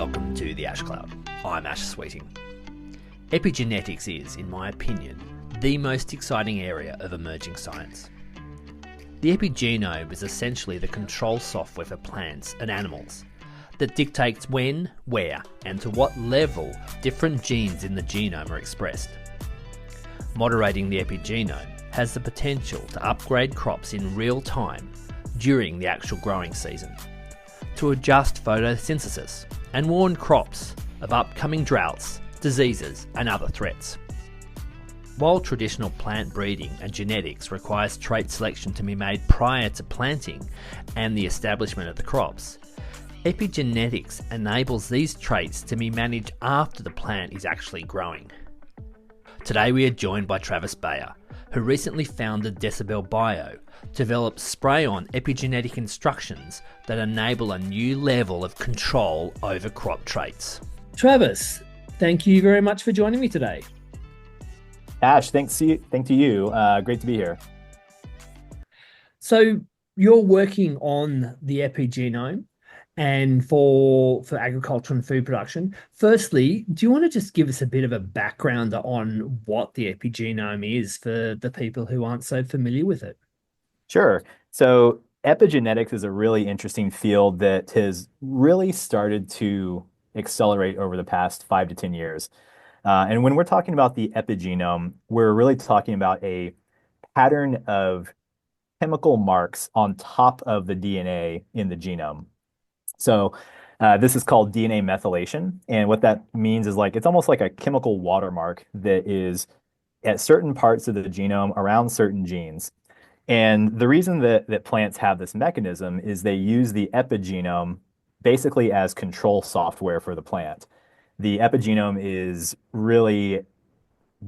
welcome to the Ash Cloud. I'm Ash Sweeting. Epigenetics is, in my opinion, the most exciting area of emerging science. The epigenome is essentially the control software for plants and animals that dictates when, where, and to what level different genes in the genome are expressed. Moderating the epigenome has the potential to upgrade crops in real time during the actual growing season, to adjust photosynthesis and warn crops of upcoming droughts, diseases, and other threats. While traditional plant breeding and genetics requires trait selection to be made prior to planting and the establishment of the crops, epigenetics enables these traits to be managed after the plant is actually growing. Today we are joined by Travis Bayer, who recently founded Decibel Bio, to develop spray-on epigenetic instructions that enable a new level of control over crop traits. Travis, thank you very much for joining me today. Ash, thank to you. Great to be here. So you're working on the epigenome and for agriculture and food production. Firstly, do you want to just give us a bit of a background on what the epigenome is for the people who aren't so familiar with it? Sure. So epigenetics is a really interesting field that has really started to accelerate over the past 5 to 10 years. And when we're talking about the epigenome, we're really talking about a pattern of chemical marks on top of the DNA in the genome. So this is called DNA methylation. And what that means is it's almost like a chemical watermark that is at certain parts of the genome around certain genes. And the reason that plants have this mechanism is they use the epigenome basically as control software for the plant. The epigenome is really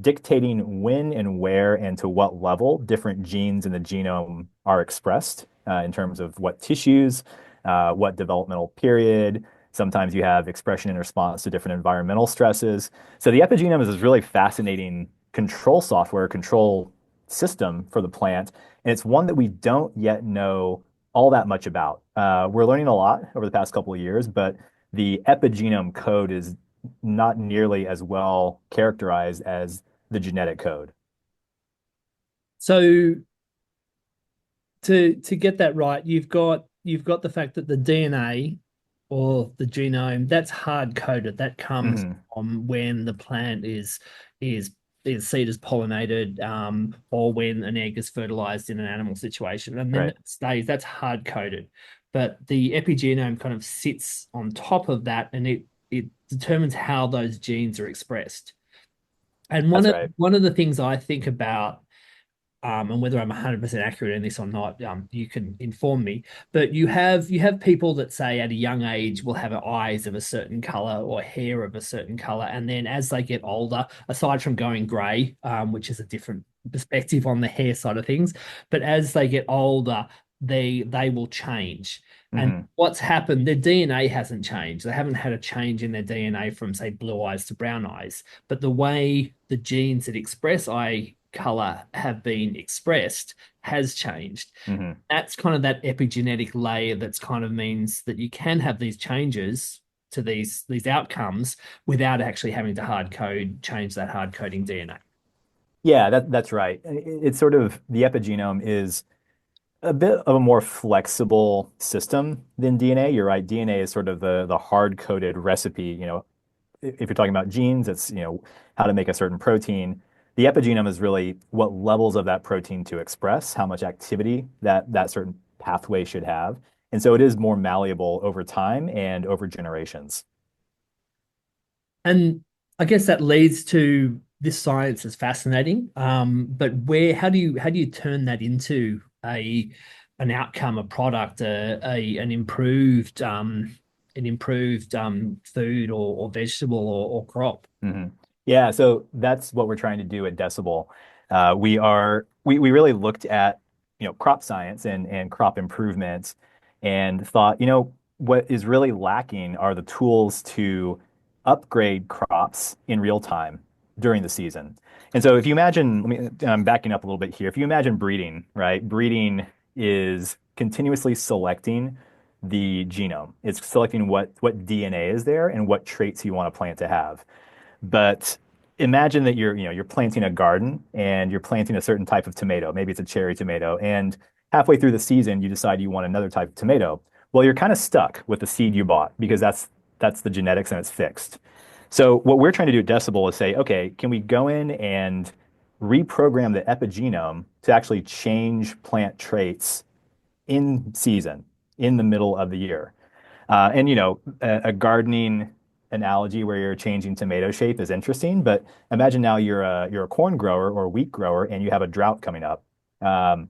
dictating when and where and to what level different genes in the genome are expressed in terms of what tissues, what developmental period. Sometimes you have expression in response to different environmental stresses. So the epigenome is this really fascinating control software, control system for the plant. And it's one that we don't yet know all that much about. We're learning a lot over the past couple of years, but the epigenome code is not nearly as well characterized as the genetic code. So to get that right, you've got the fact that the DNA or the genome, that's hard coded. That comes from when the plant is seed is pollinated, or when an egg is fertilized in an animal situation, and then it stays. That's hard coded. But the epigenome kind of sits on top of that, and it determines how those genes are expressed. And one of the things I think about, and whether I'm 100% accurate in this or not, you can inform me. But you have people that say at a young age will have eyes of a certain color or hair of a certain color, and then as they get older, aside from going grey, which is a different perspective on the hair side of things, but as they get older, they will change. And what's happened, their DNA hasn't changed. They haven't had a change in their DNA from, say, blue eyes to brown eyes. But the way the genes that express eye color have been expressed has changed. That's kind of that epigenetic layer that's kind of means that you can have these changes to these outcomes without actually having to change that hard coding DNA. Yeah, that's right. It's sort of, the epigenome is a bit of a more flexible system than DNA. You're right. DNA is sort of the hard-coded recipe. If you're talking about genes, it's, how to make a certain protein. The epigenome is really what levels of that protein to express, how much activity that certain pathway should have. And so it is more malleable over time and over generations. And I guess that leads to, this science is fascinating. But how do you turn that into an outcome, a product, an improved food or vegetable or crop? Yeah, so that's what we're trying to do at Decibel. We really looked at crop science and crop improvements and thought, what is really lacking are the tools to upgrade crops in real time during the season. And so if you imagine, I'm backing up a little bit here. If you imagine breeding, right? Breeding is continuously selecting the genome. It's selecting what DNA is there and what traits you want a plant to have. But imagine that you're planting a garden and you're planting a certain type of tomato. Maybe it's a cherry tomato, and halfway through the season you decide you want another type of tomato. Well, you're kind of stuck with the seed you bought because that's the genetics and it's fixed. So what we're trying to do at Decibel is say, okay, can we go in and reprogram the epigenome to actually change plant traits in season, in the middle of the year? And a gardening analogy where you're changing tomato shape is interesting, but imagine now you're a corn grower or a wheat grower and you have a drought coming up. Um,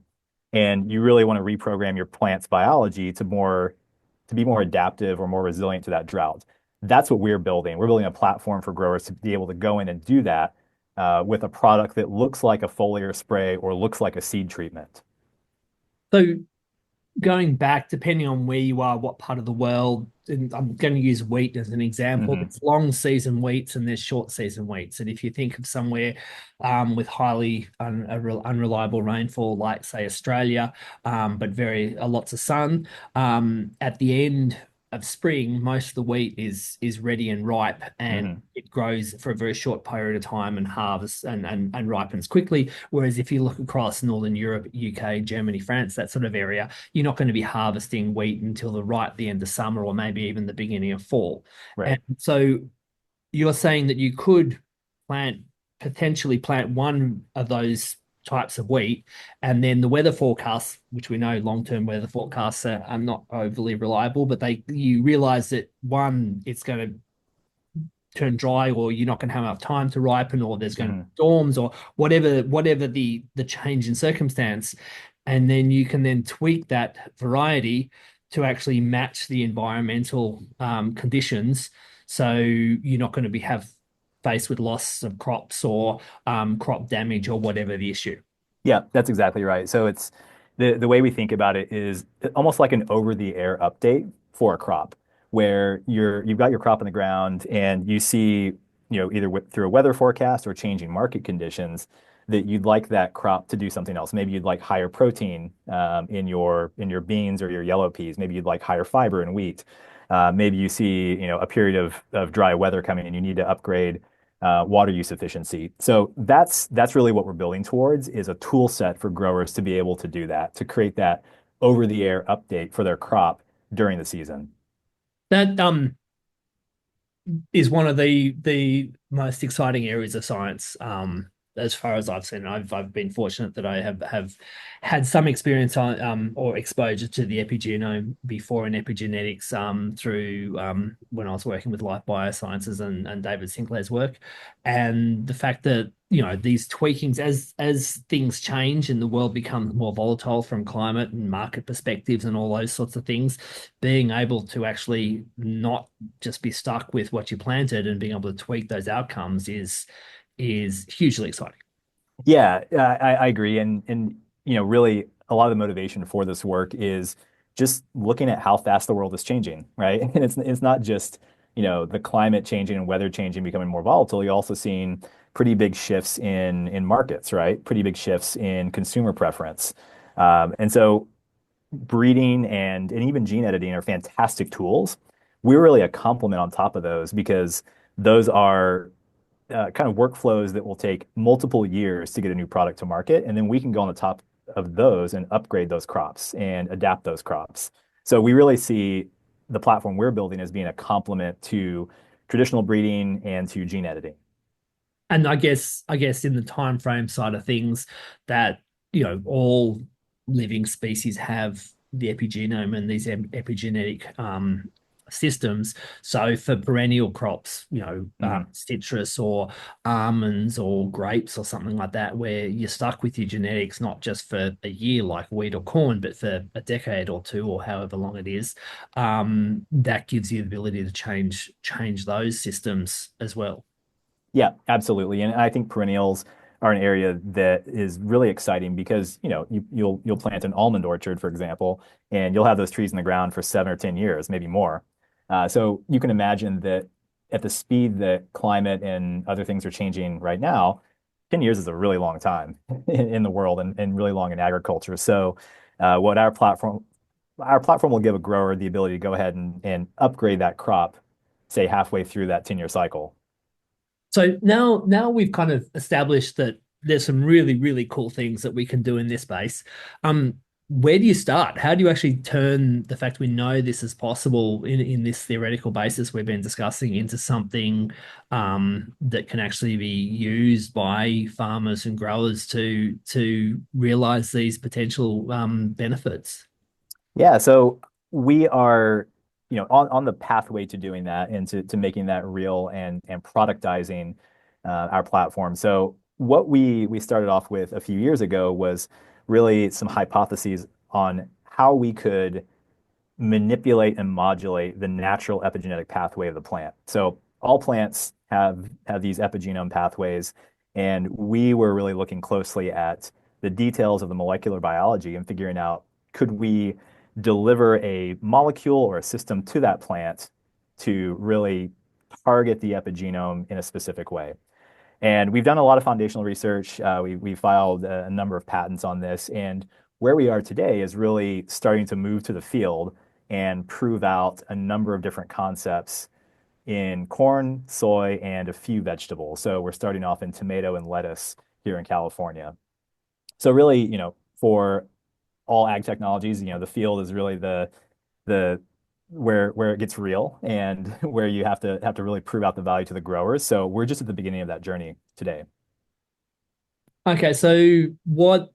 and you really want to reprogram your plant's biology to be more adaptive or more resilient to that drought. That's what we're building. We're building a platform for growers to be able to go in and do that with a product that looks like a foliar spray or looks like a seed treatment. So going back, depending on where you are, what part of the world, and I'm going to use wheat as an example. Hmm. There's long season wheats and there's short season wheats. And if you think of somewhere with highly unreliable rainfall, like say Australia, but very lots of sun, at the end of spring, most of the wheat is ready and ripe, and Hmm. it grows for a very short period of time and harvests and ripens quickly. Whereas if you look across Northern Europe, UK, Germany, France, that sort of area, you're not going to be harvesting wheat until the end of summer or maybe even the beginning of fall. And Right. so you're saying that you could plant potentially plant one of those types of wheat, and then the weather forecasts, which we know long-term weather forecasts are not overly reliable, but they you realize that one, it's going to turn dry, or you're not going to have enough time to ripen, or there's going to be Hmm. storms, or whatever the change in circumstance, and then you can then tweak that variety to actually match the environmental conditions, so you're not going to be have faced with loss of crops or crop damage or whatever the issue. Yeah, that's exactly right. So it's the way we think about it is almost like an over-the-air update for a crop, where you've got your crop in the ground and you see, either through a weather forecast or changing market conditions, that you'd like that crop to do something else. Maybe you'd like higher protein in your beans or your yellow peas. Maybe you'd like higher fiber in wheat. Maybe you see, a period of dry weather coming and you need to upgrade water use efficiency. So that's really what we're building towards, is a tool set for growers to be able to do that, to create that over-the-air update for their crop during the season. That is one of the most exciting areas of science, as far as I've seen. I've been fortunate that I have had some experience on or exposure to the epigenome before in epigenetics through when I was working with Life Biosciences and David Sinclair's work, and the fact that these tweakings, as things change and the world becomes more volatile from climate and market perspectives and all those sorts of things, being able to actually not just be stuck with what you planted and being able to tweak those outcomes is hugely exciting. Yeah, I agree. And really a lot of the motivation for this work is just looking at how fast the world is changing, right? And it's not just, the climate changing and weather changing, becoming more volatile. You're also seeing pretty big shifts in markets, right? Pretty big shifts in consumer preference. And so breeding and even gene editing are fantastic tools. We're really a complement on top of those because those are kind of workflows that will take multiple years to get a new product to market. And then we can go on the top of those and upgrade those crops and adapt those crops. So we really see the platform we're building as being a complement to traditional breeding and to gene editing. And I guess in the time frame side of things, that all living species have the epigenome and these epigenetic systems. So for perennial crops, Hmm. citrus or almonds or grapes or something like that, where you're stuck with your genetics not just for a year like wheat or corn, but for a decade or two or however long it is, that gives you the ability to change those systems as well. Yeah, absolutely. And I think perennials are an area that is really exciting because, you'll plant an almond orchard, for example, and you'll have those trees in the ground for 7 or 10 years, maybe more. So you can imagine that at the speed that climate and other things are changing right now, 10 years is a really long time in the world and really long in agriculture. So what our our platform will give a grower the ability to go ahead and upgrade that crop, say halfway through that 10-year cycle. So now we've kind of established that there's some really, really cool things that we can do in this space. Um, where do you start? How do you actually turn the fact we know this is possible in this theoretical basis we've been discussing into something that can actually be used by farmers and growers to realize these potential benefits? Yeah, so we are, on the pathway to doing that and to making that real and productizing our platform. So what we started off with a few years ago was really some hypotheses on how we could manipulate and modulate the natural epigenetic pathway of the plant. So all plants have these epigenome pathways, and we were really looking closely at the details of the molecular biology and figuring out could we deliver a molecule or a system to that plant to really target the epigenome in a specific way. And we've done a lot of foundational research. We filed a number of patents on this. And where we are today is really starting to move to the field and prove out a number of different concepts in corn, soy, and a few vegetables. So we're starting off in tomato and lettuce here in California. So really, for all ag technologies, the field is really the where it gets real and where you have to really prove out the value to the growers. So we're just at the beginning of that journey today. Okay, so what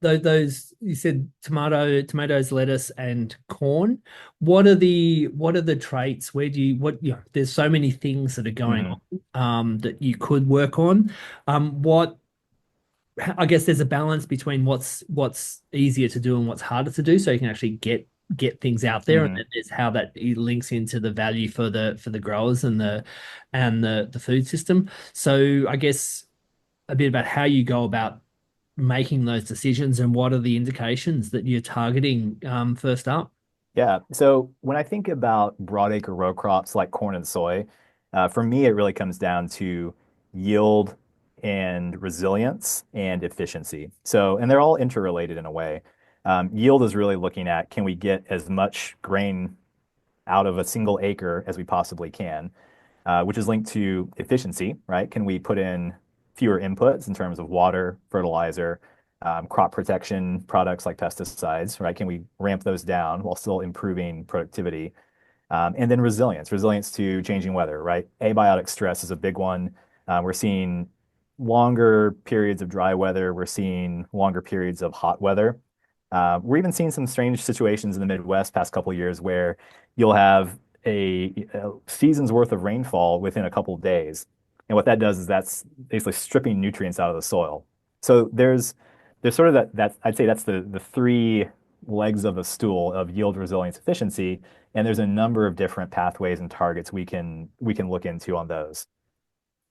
those you said tomatoes, lettuce, and corn. What are the traits? Where do you what you know, there's so many things that are going Mhm. on that you could work on. What I guess there's a balance between what's easier to do and what's harder to do, so you can actually get things out there, and Mhm. then there's how that links into the value for the growers and the food system. So I guess a bit about how you go about making those decisions and what are the indications that you're targeting first up? Yeah. So when I think about broadacre row crops like corn and soy, for me, it really comes down to yield and resilience and efficiency. So, and they're all interrelated in a way. Yield is really looking at can we get as much grain out of a single acre as we possibly can, which is linked to efficiency, right? Can we put in fewer inputs in terms of water, fertilizer, crop protection products like pesticides, right? Can we ramp those down while still improving productivity? And then resilience to changing weather, right? Abiotic stress is a big one. We're seeing longer periods of dry weather. We're seeing longer periods of hot weather. We're even seeing some strange situations in the Midwest past couple of years where you'll have a season's worth of rainfall within a couple of days. And what that does is that's basically stripping nutrients out of the soil. So there's sort of that I'd say that's the three legs of a stool of yield, resilience, efficiency. And there's a number of different pathways and targets we can look into on those.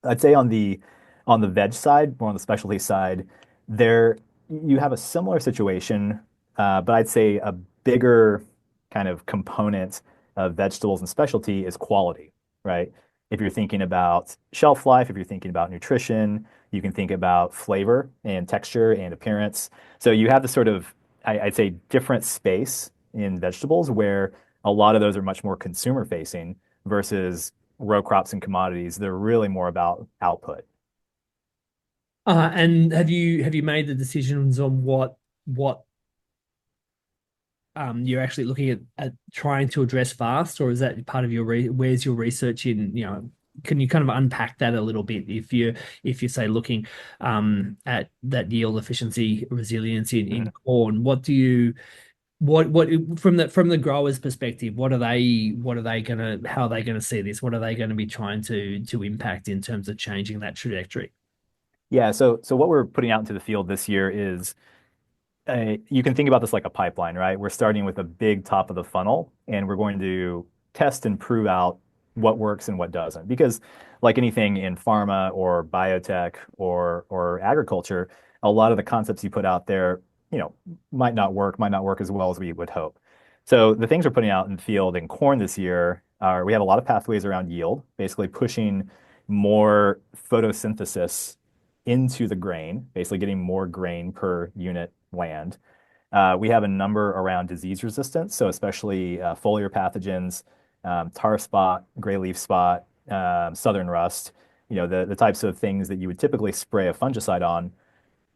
I'd say on the veg side, more on the specialty side, there you have a similar situation, but I'd say a bigger kind of component of vegetables and specialty is quality, right? If you're thinking about shelf life, if you're thinking about nutrition, you can think about flavor and texture and appearance. So you have this sort of, I'd say, different space in vegetables where a lot of those are much more consumer facing versus row crops and commodities. They're really more about output. And have you made the decisions on what you're actually looking at trying to address fast, or is that part of where's your research in, can you kind of unpack that a little bit if you say looking at that yield efficiency resilience in Mhm. corn, what from the grower's perspective, what are they gonna how are they gonna see this? What are they gonna be trying to impact in terms of changing that trajectory? Yeah, so what we're putting out into the field this year is you can think about this like a pipeline, right? We're starting with a big top of the funnel, and we're going to test and prove out what works and what doesn't. Because, like anything in pharma or biotech or agriculture, a lot of the concepts you put out there, might not work as well as we would hope. So the things we're putting out in the field in corn this year are we have a lot of pathways around yield, basically pushing more photosynthesis into the grain, basically getting more grain per unit land. We have a number around disease resistance, so especially foliar pathogens, tar spot, gray leaf spot, southern rust, the types of things that you would typically spray a fungicide on.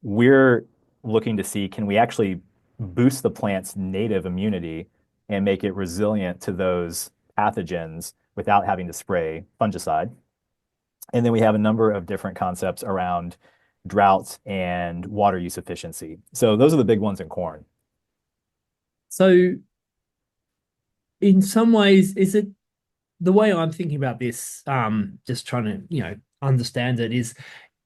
We're looking to see, can we actually boost the plant's native immunity and make it resilient to those pathogens without having to spray fungicide? And then we have a number of different concepts around droughts and water use efficiency. So those are the big ones in corn. So in some ways, is it the way I'm thinking about this, just trying to, understand it is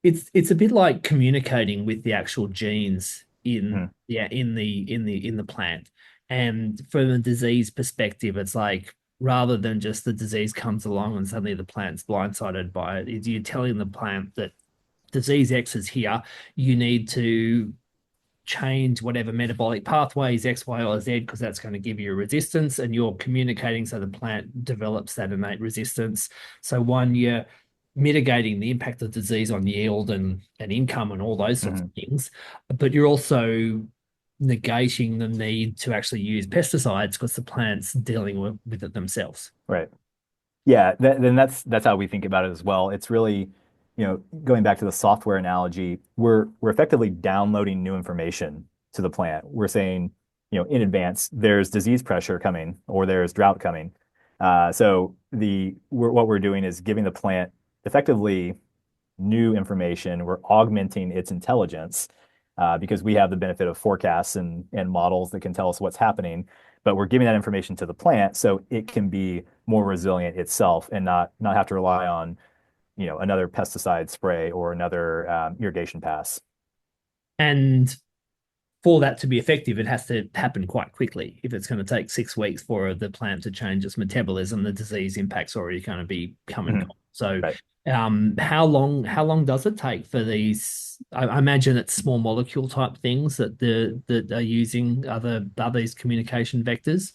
it's a bit like communicating with the actual genes Mhm. in the plant. And from a disease perspective, it's like rather than just the disease comes along and suddenly the plant's blindsided by it, is you're telling the plant that disease X is here, you need to change whatever metabolic pathways X, Y, or Z, because that's going to give you a resistance, and you're communicating so the plant develops that innate resistance. So one, you're mitigating the impact of disease on yield and income and all those sorts of Mhm. things, but you're also negating the need to actually use pesticides because the plant's dealing with it themselves. Right. Yeah, then that's how we think about it as well. It's really, going back to the software analogy, we're effectively downloading new information to the plant. We're saying, in advance, there's disease pressure coming or there's drought coming. What we're doing is giving the plant effectively new information. We're augmenting its intelligence because we have the benefit of forecasts and models that can tell us what's happening. But we're giving that information to the plant so it can be more resilient itself and not have to rely on, another pesticide spray or another irrigation pass. And for that to be effective, it has to happen quite quickly. If it's going to take 6 weeks for the plant to change its metabolism, the disease impact's already going to be come and Mhm. gone. So, Right. how long does it take for these? I imagine it's small molecule type things that are using are these communication vectors.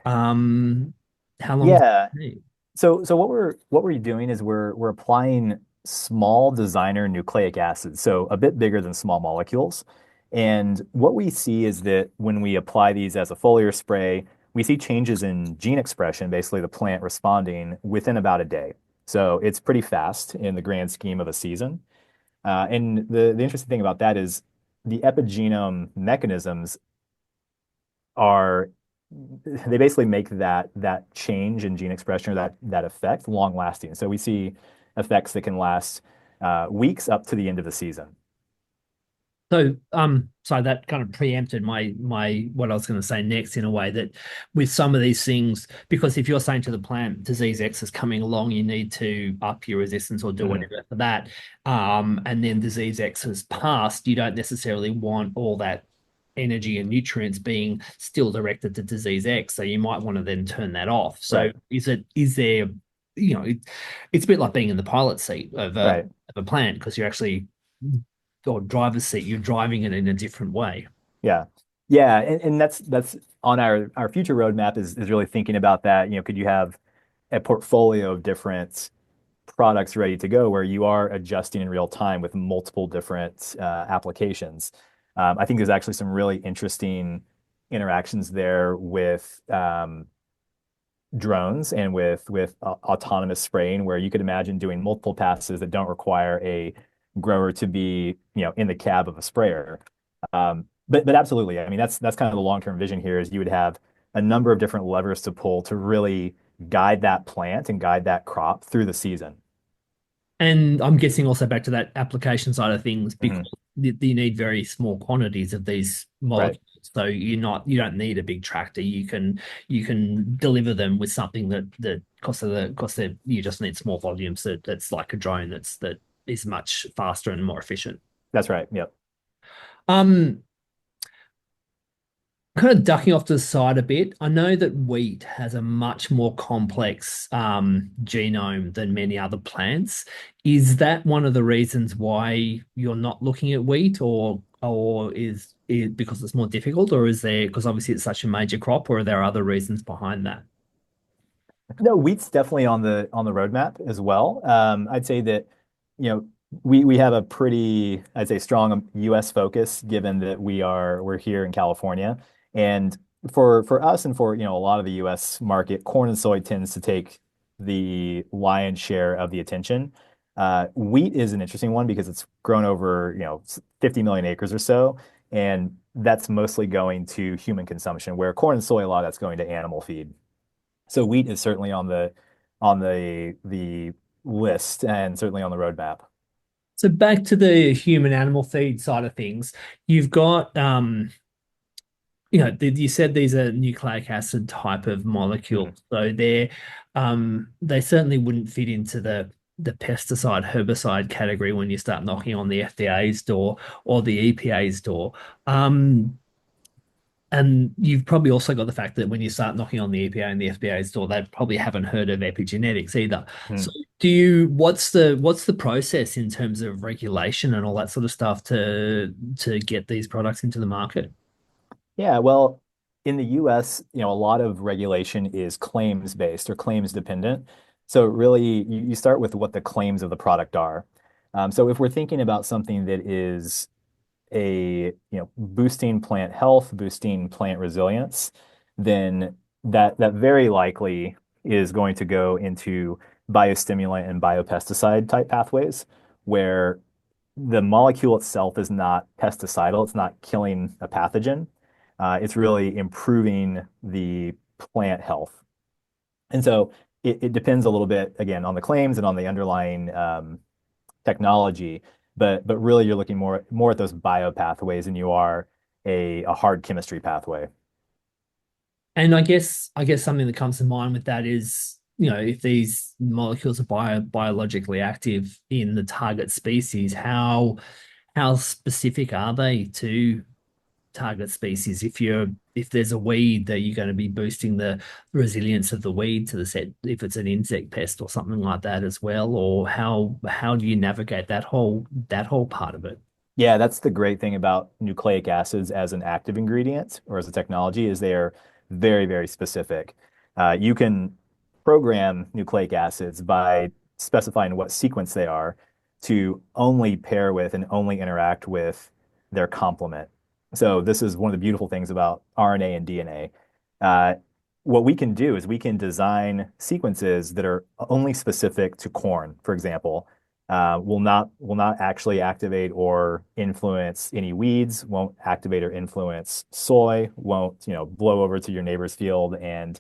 Um, how long does Yeah. it take? So what we're doing is we're applying small designer nucleic acids, so a bit bigger than small molecules. And what we see is that when we apply these as a foliar spray, we see changes in gene expression, basically the plant responding within about a day. So it's pretty fast in the grand scheme of a season. And the interesting thing about that is the epigenome mechanisms are they basically make that change in gene expression or that effect long lasting. So we see effects that can last weeks up to the end of the season. So that kind of preempted my what I was going to say next in a way that with some of these things, because if you're saying to the plant disease X is coming along, you need to up your resistance or do Mhm. whatever for that. And then disease X has passed, you don't necessarily want all that energy and nutrients being still directed to disease X. So you might want to then turn that off. So Right, is there, it's a bit like being in the pilot seat right. of a plant because you're actually or driver's seat, you're driving it in a different way. Yeah. Yeah, and that's on our future roadmap is really thinking about that. Could you have a portfolio of different products ready to go where you are adjusting in real time with multiple different applications? I think there's actually some really interesting interactions there with drones and with autonomous spraying, where you could imagine doing multiple passes that don't require a grower to be, in the cab of a sprayer. But absolutely, I mean that's kind of the long-term vision here is you would have a number of different levers to pull to really guide that plant and guide that crop through the season. And I'm guessing also back to that application side of things because Mhm. you need very small quantities of these Right. molecules. So you don't need a big tractor. You can deliver them with something that cost the you just need small volumes that's like a drone that is much faster and more efficient. That's right. Yep. Um, Kind of ducking off to the side a bit, I know that wheat has a much more complex genome than many other plants. Is that one of the reasons why you're not looking at wheat, or is it because it's more difficult, or is there because obviously it's such a major crop, or are there other reasons behind that? No, wheat's definitely on the roadmap as well. I'd say that, we have a pretty, I'd say, strong U.S. focus, given that we're here in California, and for us and for a lot of the U.S. market, corn and soy tends to take the lion's share of the attention. Wheat is an interesting one because it's grown over 50 million acres or so, and that's mostly going to human consumption, where corn and soy, a lot of that's going to animal feed. So wheat is certainly on the list and certainly on the roadmap. So back to the human animal feed side of things, you've got you said these are nucleic acid type of Mhm. molecules, so they certainly wouldn't fit into the pesticide herbicide category when you start knocking on the FDA's door or the EPA's door. Um, and you've probably also got the fact that when you start knocking on the EPA and the FDA's door, they probably haven't heard of epigenetics either. So what's the process in terms of regulation and all that sort of stuff to get these products into the market? Yeah, well, in the US, a lot of regulation is claims based or claims dependent. So really, you start with what the claims of the product are. So if we're thinking about something that is boosting plant health, boosting plant resilience, then that very likely is going to go into biostimulant and biopesticide type pathways, where the molecule itself is not pesticidal. It's not killing a pathogen. It's really improving the plant health. And so it depends a little bit, again, on the claims and on the underlying technology, but really you're looking more at those bio pathways than you are a hard chemistry pathway. And I guess something that comes to mind with that is, if these molecules are biologically active in the target species, how specific are they to target species? If there's a weed that you're going to be boosting the resilience of the weed to the set, if it's an insect pest or something like that as well, or how do you navigate that whole part of it? Yeah, that's the great thing about nucleic acids as an active ingredient or as a technology is they are very, very specific. You can program nucleic acids by specifying what sequence they are to only pair with and only interact with their complement. So this is one of the beautiful things about RNA and DNA. Uh, what we can do is we can design sequences that are only specific to corn, for example, will not actually activate or influence any weeds, won't activate or influence soy, won't blow over to your neighbor's field and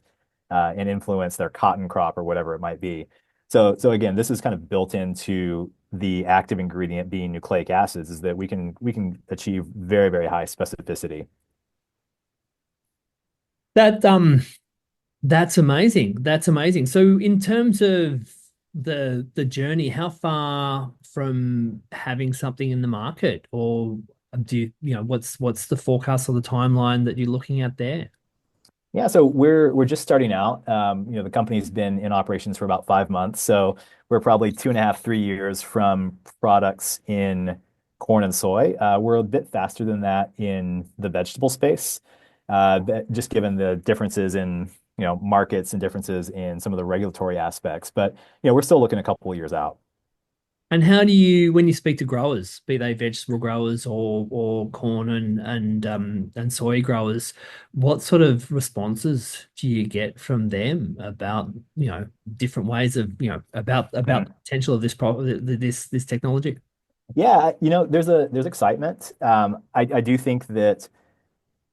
influence their cotton crop or whatever it might be. So again, this is kind of built into the active ingredient being nucleic acids, is that we can achieve very, very high specificity. That That's amazing. That's amazing. So in terms of the journey, how far from having something in the market, or what's the forecast or the timeline that you're looking at there? Yeah, so we're just starting out. The company's been in operations for about 5 months, so we're probably 2.5, 3 years from products in corn and soy. We're a bit faster than that in the vegetable space, just given the differences in markets and differences in some of the regulatory aspects. But we're still looking a couple of years out. And how do you, when you speak to growers, be they vegetable growers or corn and soy growers, what sort of responses do you get from them about, different ways of, about the potential of this technology? Yeah, there's excitement. I do think that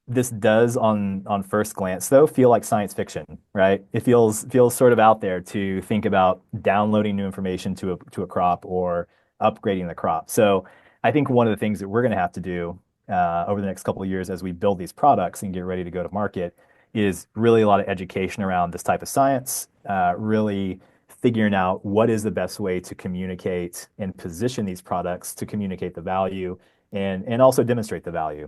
this does on first glance though feel like science fiction, right? It feels sort of out there to think about downloading new information to a crop or upgrading the crop. So I think one of the things that we're going to have to do over the next couple of years as we build these products and get ready to go to market is really a lot of education around this type of science, really figuring out what is the best way to communicate and position these products to communicate the value and also demonstrate the value.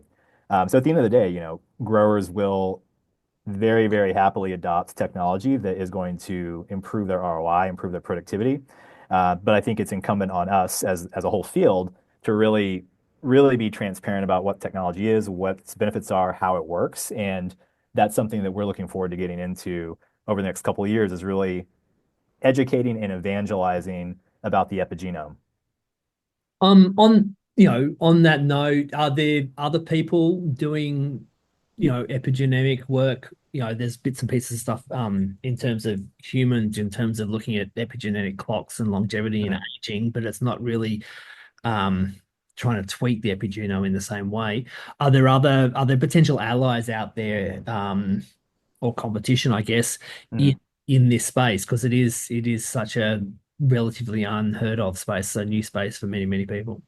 So at the end of the day, growers will very, very happily adopt technology that is going to improve their ROI, improve their productivity. But I think it's incumbent on us as a whole field to really, really be transparent about what technology is, what its benefits are, how it works. And that's something that we're looking forward to getting into over the next couple of years is really educating and evangelizing about the epigenome. On on that note, are there other people doing, epigenetic work? There's bits and pieces of stuff in terms of humans, in terms of looking at epigenetic clocks and longevity and Mhm. aging, but it's not really um trying to tweak the epigenome in the same way. Are there potential allies out there, or competition, I guess, in Mhm. in this space? Because it is such a relatively unheard of space, a new space for many, many people.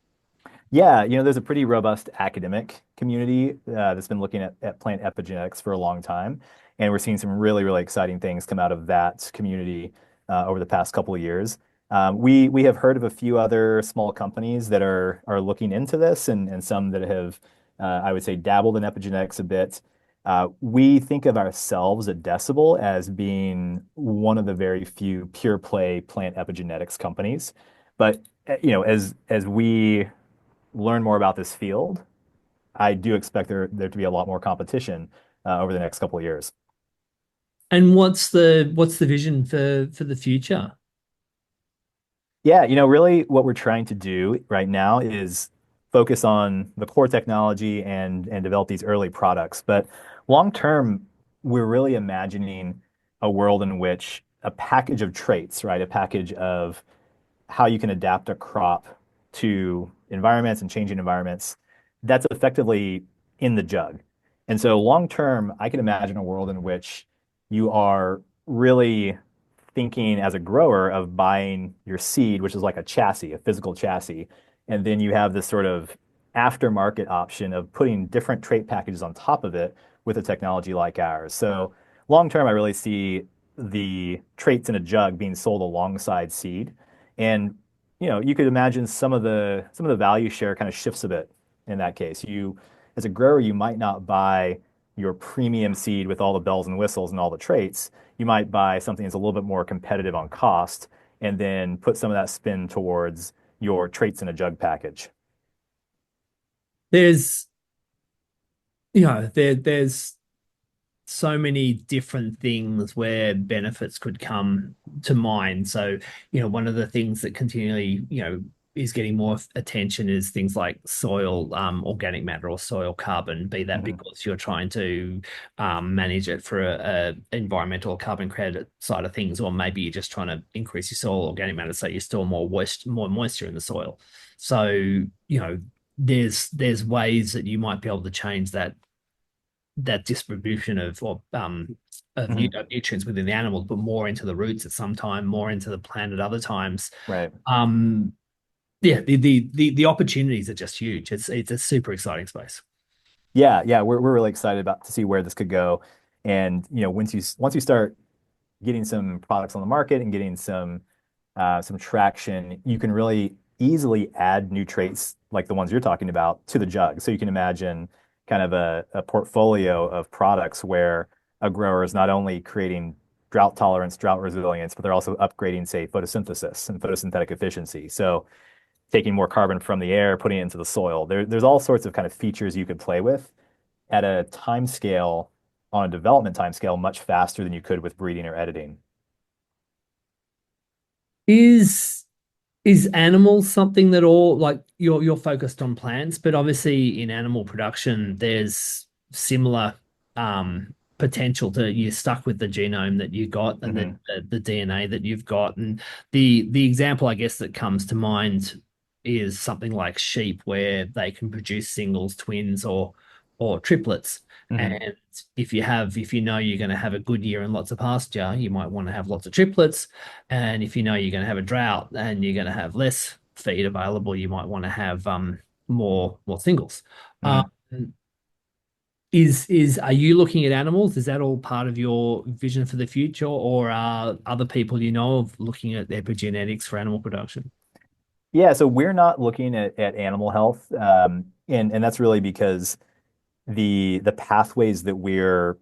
Yeah, there's a pretty robust academic community that's been looking at plant epigenetics for a long time. And we're seeing some really, really exciting things come out of that community over the past couple of years. We have heard of a few other small companies that are looking into this and some that have, I would say, dabbled in epigenetics a bit. We think of ourselves at Decibel as being one of the very few pure play plant epigenetics companies. But as we learn more about this field, I do expect there to be a lot more competition over the next couple of years. And what's the vision for the future? Yeah, really what we're trying to do right now is focus on the core technology and develop these early products. But long term, we're really imagining a world in which a package of traits, right, a package of how you can adapt a crop to environments and changing environments, that's effectively in the jug. And so long term, I can imagine a world in which you are really thinking as a grower of buying your seed, which is like a chassis, a physical chassis. And then you have this sort of aftermarket option of putting different trait packages on top of it with a technology like ours. So long term, I really see the traits in a jug being sold alongside seed. And you could imagine some of the value share kind of shifts a bit in that case. As a grower, you might not buy your premium seed with all the bells and whistles and all the traits. You might buy something that's a little bit more competitive on cost and then put some of that spin towards your traits in a jug package. There's there's so many different things where benefits could come to mind. So, one of the things that continually, is getting more attention is things like soil, organic matter or soil carbon, be that Mhm. because you're trying to manage it for a environmental carbon credit side of things, or maybe you're just trying to increase your soil organic matter so you store more moisture in the soil. So, there's ways that you might be able to change that distribution of Mhm. nutrients within the animals, but more into the roots at some time, more into the plant at other times. Right. Um, yeah, the opportunities are just huge. It's a super exciting space. Yeah, yeah, we're really excited about to see where this could go. And once you start getting some products on the market and getting some traction, you can really easily add new traits like the ones you're talking about to the jug. So you can imagine kind of a portfolio of products where a grower is not only creating drought tolerance, drought resilience, but they're also upgrading, say, photosynthesis and photosynthetic efficiency. So taking more carbon from the air, putting it into the soil. There's all sorts of kind of features you could play with at a time scale, on a development time scale, much faster than you could with breeding or editing. Is is animals something that all like you're focused on plants, but obviously in animal production, there's similar potential to you're stuck with the genome that you got and Hmm. the DNA that you've got. And the example I guess that comes to mind is something like sheep, where they can produce singles, twins, or triplets. Hmm. And if you know you're going to have a good year and lots of pasture, you might want to have lots of triplets. And if you know you're going to have a drought and you're going to have less feed available, you might want to have more singles. Um, Hmm. are you looking at animals? Is that all part of your vision for the future, or are other people you know of looking at epigenetics for animal production? Yeah, so we're not looking at animal health, and that's really because the pathways that we're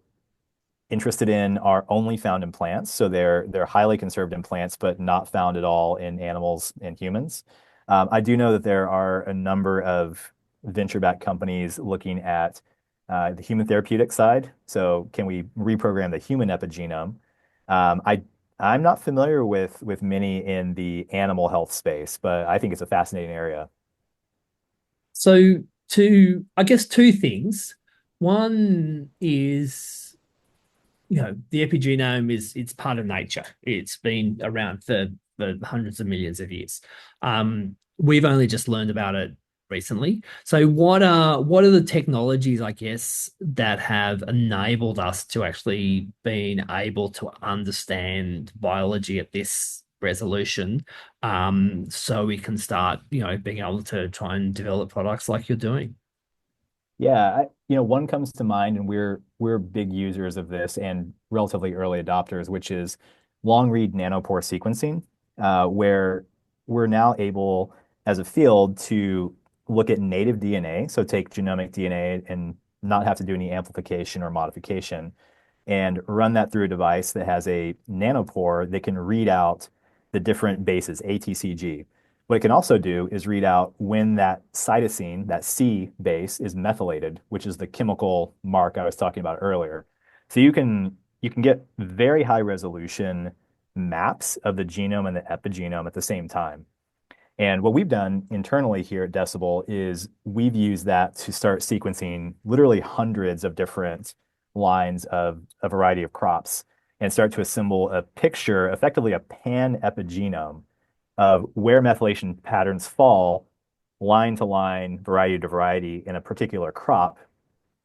interested in are only found in plants. So they're highly conserved in plants, but not found at all in animals and humans. I do know that there are a number of venture-backed companies looking at the human therapeutic side. So can we reprogram the human epigenome? I'm not familiar with many in the animal health space, but I think it's a fascinating area. So I guess two things. One is, the epigenome is it's part of nature. It's been around for hundreds of millions of years. We've only just learned about it recently. So what are the technologies, I guess, that have enabled us to actually being able to understand biology at this resolution, so we can start, being able to try and develop products like you're doing? Yeah, one comes to mind, and we're big users of this and relatively early adopters, which is long read nanopore sequencing, where we're now able, as a field, to look at native DNA, so take genomic DNA and not have to do any amplification or modification, and run that through a device that has a nanopore that can read out the different bases, A, T, C, G. What it can also do is read out when that cytosine, that C base, is methylated, which is the chemical mark I was talking about earlier. So you can get very high resolution maps of the genome and the epigenome at the same time. And what we've done internally here at Decibel is we've used that to start sequencing literally hundreds of different lines of a variety of crops and start to assemble a picture, effectively a pan epigenome of where methylation patterns fall line to line, variety to variety in a particular crop.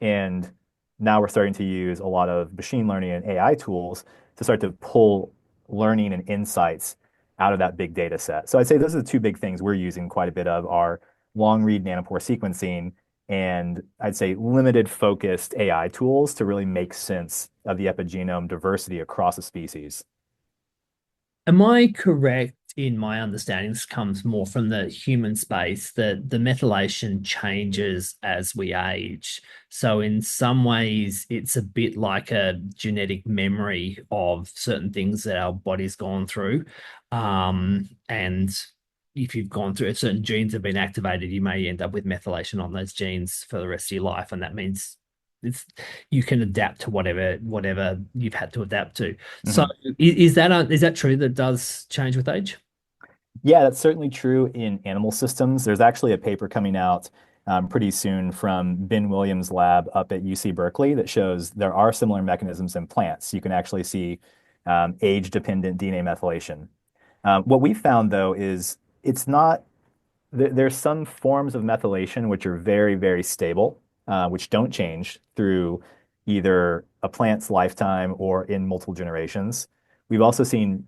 And now we're starting to use a lot of machine learning and AI tools to start to pull learning and insights out of that big data set. So I'd say those are the two big things we're using quite a bit of are long read nanopore sequencing and I'd say limited focused AI tools to really make sense of the epigenome diversity across a species. Am I correct in my understanding? This comes more from the human space that the methylation changes as we age. So, in some ways, it's a bit like a genetic memory of certain things that our body's gone through. And if you've gone through certain genes have been activated, you may end up with methylation on those genes for the rest of your life. And that means it's you can adapt to whatever you've had to adapt to. So Mhm. is that true that it does change with age? Yeah, that's certainly true in animal systems. There's actually a paper coming out pretty soon from Ben Williams' lab up at UC Berkeley that shows there are similar mechanisms in plants. You can actually see age-dependent DNA methylation. What we found, though, is it's not, there's some forms of methylation which are very, very stable, which don't change through either a plant's lifetime or in multiple generations. We've also seen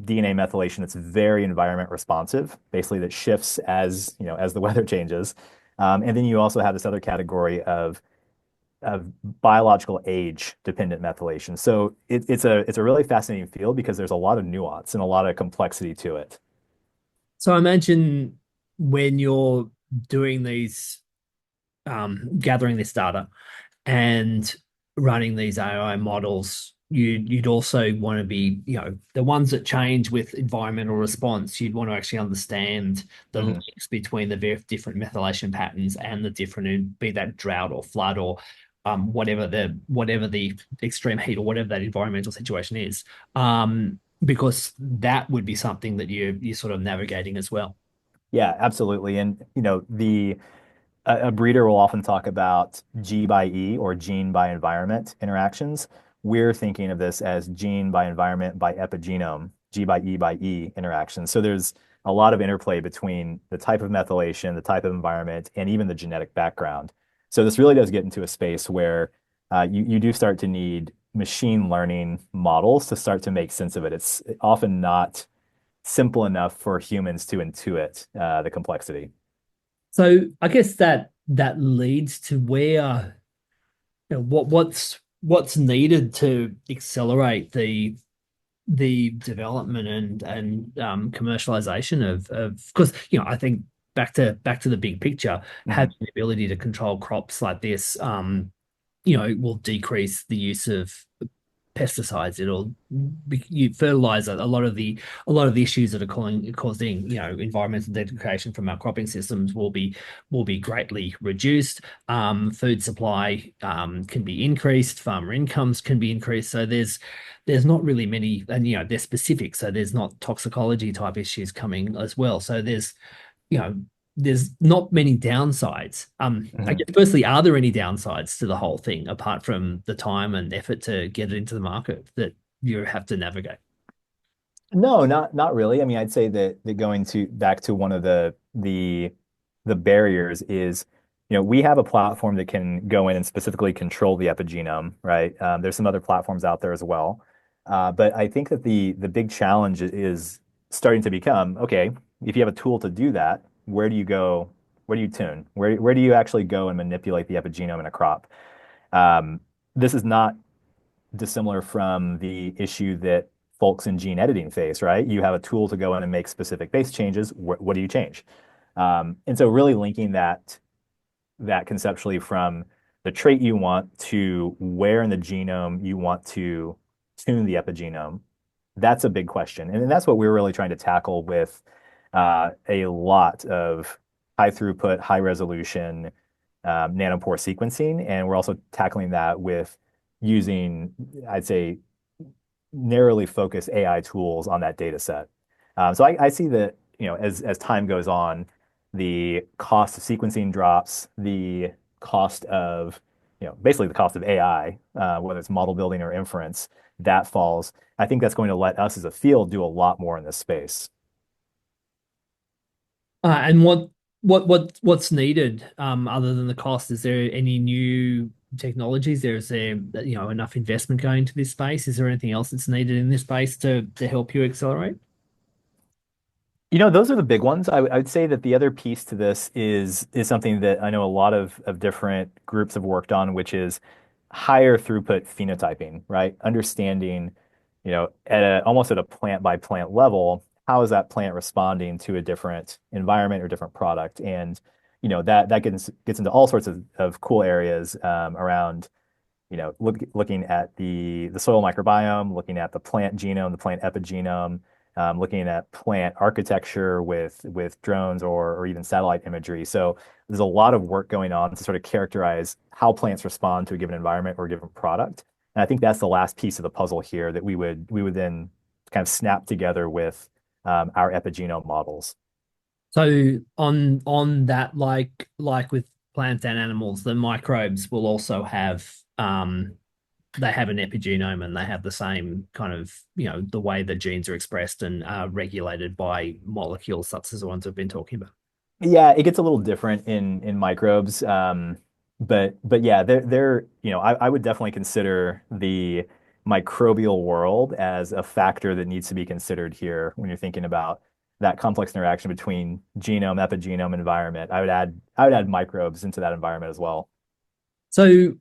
DNA methylation that's very environment responsive, basically that shifts as, as the weather changes. And then you also have this other category of biological age dependent methylation. So it's a really fascinating field because there's a lot of nuance and a lot of complexity to it. So I imagine when you're doing gathering this data and running these AI models, you'd also want to be, the ones that change with environmental response. You'd want to actually understand the Mhm. links between the very different methylation patterns and the different, be that drought or flood or whatever the extreme heat or whatever that environmental situation is. Because that would be something that you're sort of navigating as well. Yeah, absolutely. And a breeder will often talk about G by E or gene by environment interactions. We're thinking of this as gene by environment by epigenome, G by E interactions. So there's a lot of interplay between the type of methylation, the type of environment, and even the genetic background. So this really does get into a space where you do start to need machine learning models to start to make sense of it. It's often not simple enough for humans to intuit the complexity. So I guess that leads to where, what's needed to accelerate the development and commercialization of because I think back to the big picture, Mhm. having the ability to control crops like this, will decrease the use of pesticides. It'll you fertilize a lot of the issues that are causing environmental degradation from our cropping systems will be greatly reduced. Food supply can be increased. Farmer incomes can be increased. So there's not really many, and they're specific. So there's not toxicology type issues coming as well. So there's you know there's not many downsides. I Mhm. guess firstly, are there any downsides to the whole thing apart from the time and effort to get it into the market that you have to navigate? No, not really. I mean, I'd say that going to back to one of the barriers is, we have a platform that can go in and specifically control the epigenome, right? There's some other platforms out there as well. But I think that the big challenge is starting to become, okay, if you have a tool to do that, where do you go? Where do you tune? Where do you actually go and manipulate the epigenome in a crop? This is not dissimilar from the issue that folks in gene editing face, right? You have a tool to go in and make specific base changes. What do you change? And so really linking that conceptually from the trait you want to where in the genome you want to tune the epigenome, that's a big question. And that's what we're really trying to tackle with a lot of high throughput, high resolution nanopore sequencing. And we're also tackling that with using, I'd say, narrowly focused AI tools on that data set. So I see that, as time goes on, the cost of sequencing drops, the cost of, basically the cost of AI, whether it's model building or inference, that falls. I think that's going to let us as a field do a lot more in this space. And what's needed other than the cost? Is there any new technologies? Is there enough investment going into this space? Is there anything else that's needed in this space to help you accelerate? Those are the big ones. I would say that the other piece to this is something that I know a lot of different groups have worked on, which is higher throughput phenotyping, right? Understanding, almost at a plant by plant level, how is that plant responding to a different environment or different product? And, that gets into all sorts of cool areas around looking at the soil microbiome, looking at the plant genome, the plant epigenome, looking at plant architecture with drones or even satellite imagery. So there's a lot of work going on to sort of characterize how plants respond to a given environment or a given product. And I think that's the last piece of the puzzle here that we would then kind of snap together with our epigenome models. So on that, like with plants and animals, the microbes will also have they have an epigenome and they have the same kind of, the way the genes are expressed and are regulated by molecules such as the ones we've been talking about. Yeah, it gets a little different in microbes. But yeah, they're I would definitely consider the microbial world as a factor that needs to be considered here when you're thinking about that complex interaction between genome, epigenome, environment. I would add microbes into that environment as well. So,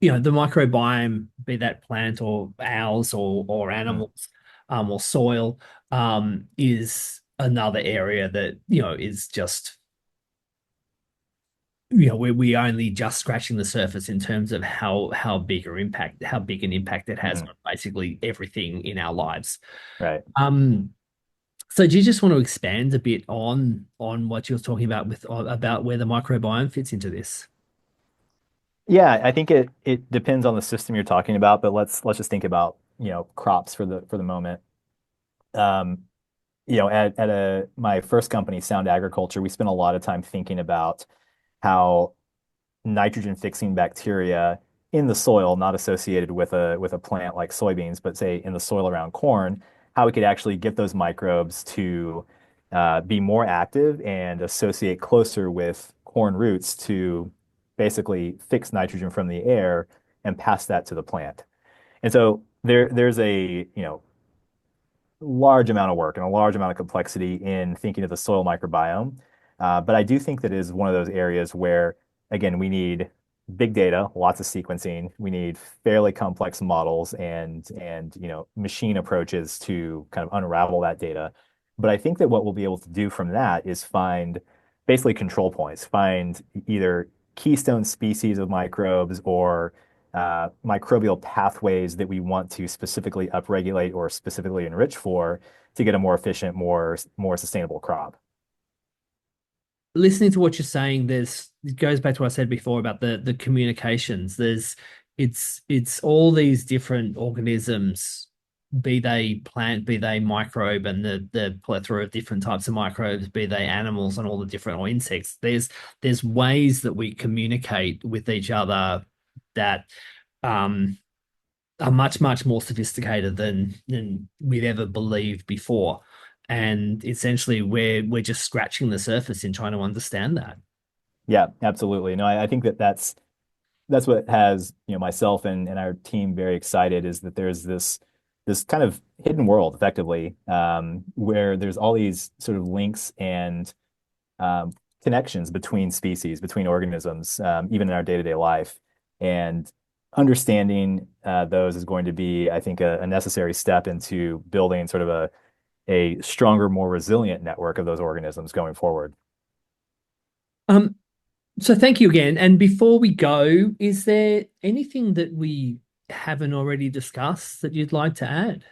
the microbiome, be that plant or owls or Mhm. animals, or soil, is another area that, is just, we're only just scratching the surface in terms of how big an impact it has Mhm. on basically everything in our lives. Right. Um, so do you just want to expand a bit on what you're talking about about where the microbiome fits into this? Yeah, I think it depends on the system you're talking about, but let's just think about, crops for the moment. Um, at my first company, Sound Agriculture, we spent a lot of time thinking about how nitrogen fixing bacteria in the soil, not associated with a plant like soybeans, but say in the soil around corn, how we could actually get those microbes to be more active and associate closer with corn roots to basically fix nitrogen from the air and pass that to the plant. And so there's a large amount of work and a large amount of complexity in thinking of the soil microbiome. But I do think that is one of those areas where, again, we need big data, lots of sequencing. We need fairly complex models and machine approaches to kind of unravel that data. But I think that what we'll be able to do from that is find basically control points, find either keystone species of microbes or microbial pathways that we want to specifically upregulate or specifically enrich for to get a more efficient, more sustainable crop. Listening to what you're saying, it goes back to what I said before about the communications. It's all these different organisms be they plant, be they microbe, and the plethora of different types of microbes, be they animals and all the different or insects. There's ways that we communicate with each other that um, are much more sophisticated than we'd ever believed before. And essentially, we're just scratching the surface in trying to understand that. Yeah, absolutely. No, I think that that's what has, myself and our team very excited is that there's this kind of hidden world effectively, where there's all these sort of links and um, connections between species, between organisms, even in our day-to-day life. And understanding those is going to be, I think, a necessary step into building sort of a stronger, more resilient network of those organisms going forward. Um, so thank you again. And before we go, is there anything that we haven't already discussed that you'd like to add?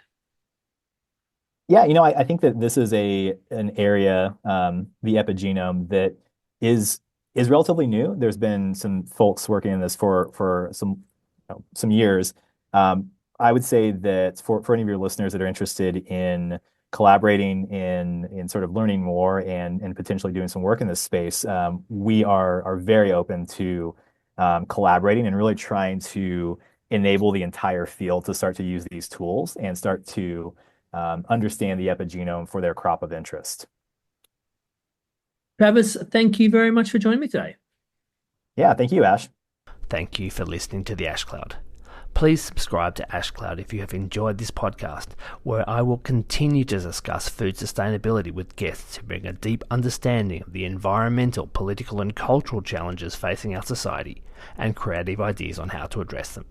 Yeah, I think that this is an area, the epigenome, that is is relatively new. There's been some folks working on this for some years. I would say that for any of your listeners that are interested in collaborating in sort of learning more and potentially doing some work in this space, we are very open to collaborating and really trying to enable the entire field to start to use these tools and start to understand the epigenome for their crop of interest. Travis, thank you very much for joining me today. Yeah, thank you, Ash. Thank you for listening to the Ash Cloud. Please subscribe to Ash Cloud if you have enjoyed this podcast, where I will continue to discuss food sustainability with guests who bring a deep understanding of the environmental, political, and cultural challenges facing our society and creative ideas on how to address them.